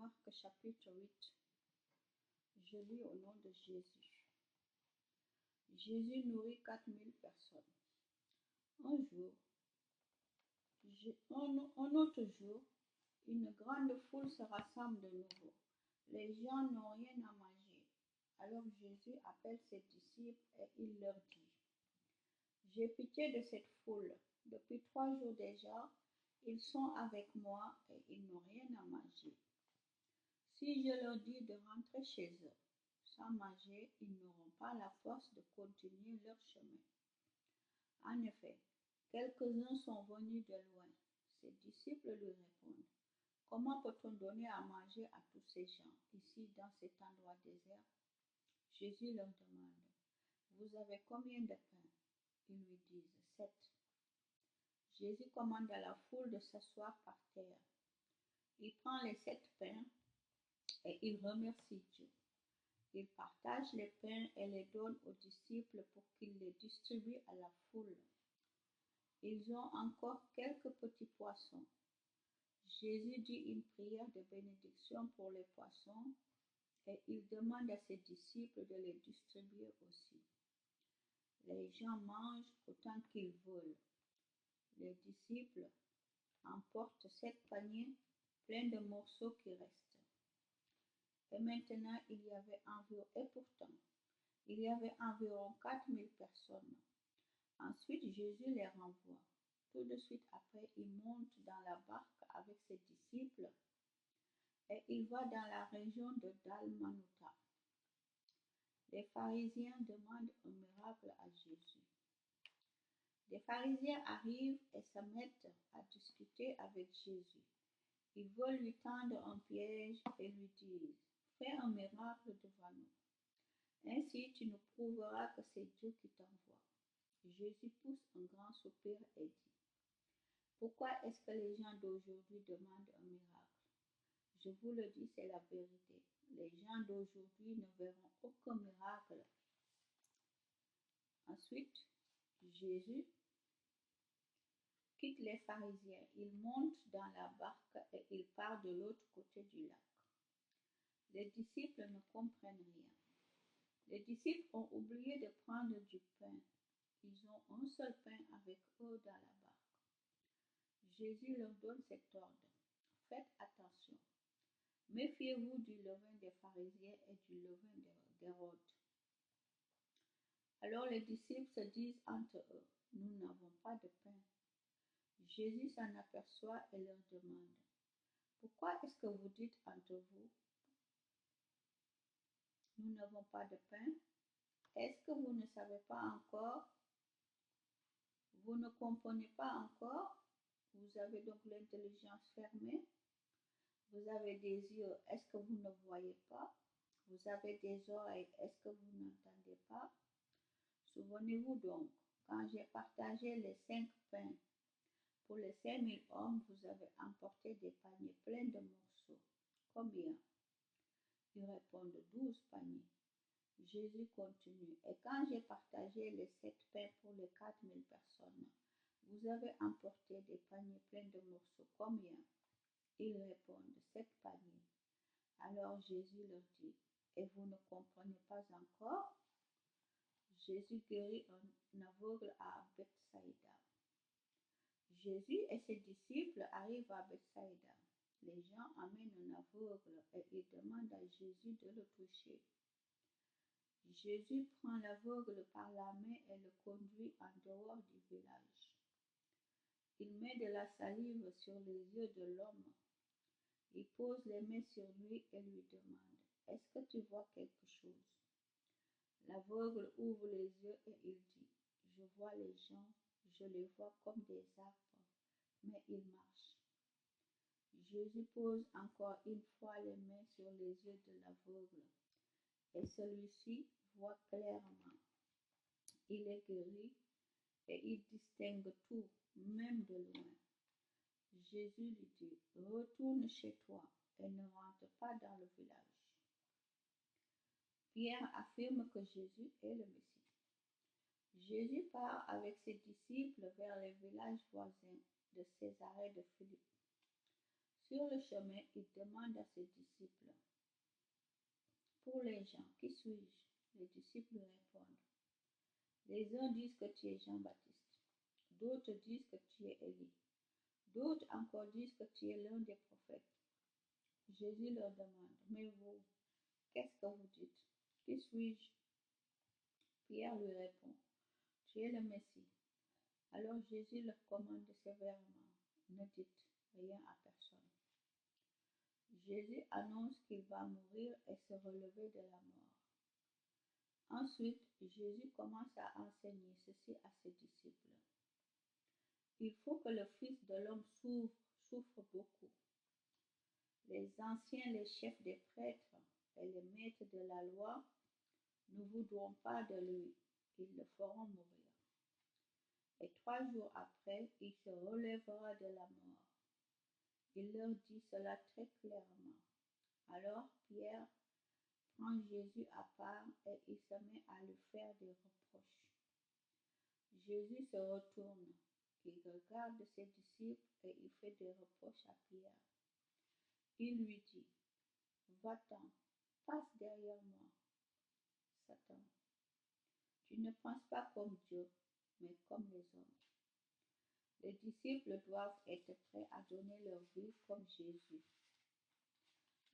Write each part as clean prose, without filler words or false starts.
Marc chapitre 8. Je lis au nom de Jésus. Jésus nourrit 4000 personnes. Un autre jour, une grande foule se rassemble de nouveau. Les gens n'ont rien à manger. Alors Jésus appelle ses disciples et il leur dit, j'ai pitié de cette foule. Depuis 3 jours déjà, ils sont avec moi et ils n'ont rien à manger. Si je leur dis de rentrer chez eux sans manger, ils n'auront pas la force de continuer leur chemin. En effet, quelques-uns sont venus de loin. Ses disciples lui répondent, comment peut-on donner à manger à tous ces gens ici dans cet endroit désert? Jésus leur demande, vous avez combien de pains? Ils lui disent, 7. Jésus commande à la foule de s'asseoir par terre. Il prend les 7 pains et il remercie Dieu. Il partage les pains et les donne aux disciples pour qu'ils les distribuent à la foule. Ils ont encore quelques petits poissons. Jésus dit une prière de bénédiction pour les poissons et il demande à ses disciples de les distribuer aussi. Les gens mangent autant qu'ils veulent. Les disciples emportent 7 paniers pleins de morceaux qui restent. Et maintenant, il y avait environ 4000 personnes. Ensuite, Jésus les renvoie. Tout de suite après, il monte dans la barque avec ses disciples et il va dans la région de Dalmanuta. Les pharisiens demandent un miracle à Jésus. Les pharisiens arrivent et se mettent à discuter avec Jésus. Ils veulent lui tendre un piège et lui disent, fais un miracle devant nous. Ainsi, tu nous prouveras que c'est Dieu qui t'envoie. Jésus pousse un grand soupir et dit, pourquoi est-ce que les gens d'aujourd'hui demandent un miracle? Je vous le dis, c'est la vérité. Les gens d'aujourd'hui ne verront aucun miracle. Ensuite, Jésus quitte les pharisiens. Il monte dans la barque et il part de l'autre côté du lac. Les disciples ne comprennent rien. Les disciples ont oublié de prendre du pain. Ils ont un seul pain avec eux dans la barque. Jésus leur donne cet ordre. Faites attention. Méfiez-vous du levain des pharisiens et du levain d'Hérode. Alors les disciples se disent entre eux, nous n'avons pas de pain. Jésus s'en aperçoit et leur demande, pourquoi est-ce que vous dites entre vous, nous n'avons pas de pain? Est-ce que vous ne savez pas encore? Vous ne comprenez pas encore? Vous avez donc l'intelligence fermée? Vous avez des yeux, est-ce que vous ne voyez pas? Vous avez des oreilles, est-ce que vous n'entendez pas? Souvenez-vous donc, quand j'ai partagé les 5 pains pour les 5000 hommes, vous avez emporté des paniers pleins de morceaux. Combien? Ils répondent 12 paniers. Jésus continue. Et quand j'ai partagé les 7 pains pour les 4000 personnes, vous avez emporté des paniers pleins de morceaux. Combien? Ils répondent 7 paniers. Alors Jésus leur dit, et vous ne comprenez pas encore? Jésus guérit un aveugle à Bethsaïda. Jésus et ses disciples arrivent à Bethsaïda. Les gens amènent un aveugle et ils demandent à Jésus de le toucher. Jésus prend l'aveugle par la main et le conduit en dehors du village. Il met de la salive sur les yeux de l'homme. Il pose les mains sur lui et lui demande, est-ce que tu vois quelque chose? L'aveugle ouvre les yeux et il dit, je vois les gens, je les vois comme des arbres, mais ils marchent. Jésus pose encore une fois les mains sur les yeux de l'aveugle et celui-ci voit clairement. Il est guéri et il distingue tout, même de loin. Jésus lui dit, retourne chez toi et ne rentre pas dans le village. Pierre affirme que Jésus est le Messie. Jésus part avec ses disciples vers les villages voisins de Césarée de Philippe. Sur le chemin, il demande à ses disciples, pour les gens, qui suis-je? Les disciples lui répondent, les uns disent que tu es Jean-Baptiste, d'autres disent que tu es Élie, d'autres encore disent que tu es l'un des prophètes. Jésus leur demande, mais vous, qu'est-ce que vous dites? Qui suis-je? Pierre lui répond, tu es le Messie. Alors Jésus leur commande sévèrement, ne dites rien à personne. Jésus annonce qu'il va mourir et se relever de la mort. Ensuite, Jésus commence à enseigner ceci à ses disciples. Il faut que le Fils de l'homme souffre beaucoup. Les anciens, les chefs des prêtres et les maîtres de la loi ne voudront pas de lui. Ils le feront mourir. Et 3 jours après, il se relèvera de la mort. Il leur dit cela très clairement. Alors Pierre prend Jésus à part et il se met à lui faire des reproches. Jésus se retourne, il regarde ses disciples et il fait des reproches à Pierre. Il lui dit, va-t'en, passe derrière moi, Satan. Tu ne penses pas comme Dieu, mais comme les hommes. Les disciples doivent être prêts à donner leur vie comme Jésus.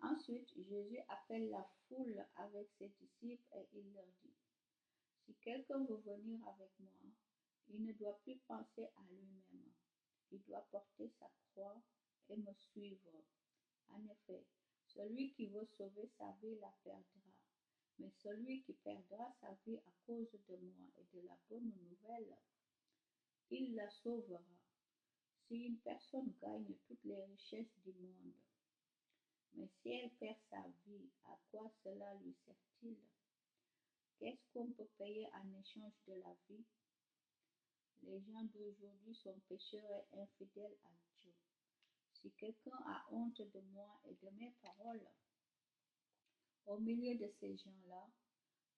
Ensuite, Jésus appelle la foule avec ses disciples et il leur dit, si quelqu'un veut venir avec moi, il ne doit plus penser à lui-même. Il doit porter sa croix et me suivre. En effet, celui qui veut sauver sa vie la perdra. Mais celui qui perdra sa vie à cause de moi et de la bonne nouvelle, il la sauvera. Si une personne gagne toutes les richesses du monde, mais si elle perd sa vie, à quoi cela lui sert-il? Qu'est-ce qu'on peut payer en échange de la vie? Les gens d'aujourd'hui sont pécheurs et infidèles à Dieu. Si quelqu'un a honte de moi et de mes paroles, au milieu de ces gens-là,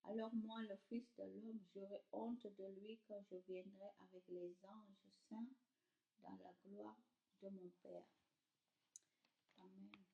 alors moi, le Fils de l'homme, j'aurai honte de lui quand je viendrai avec les anges saints dans la gloire de mon Père. Amen.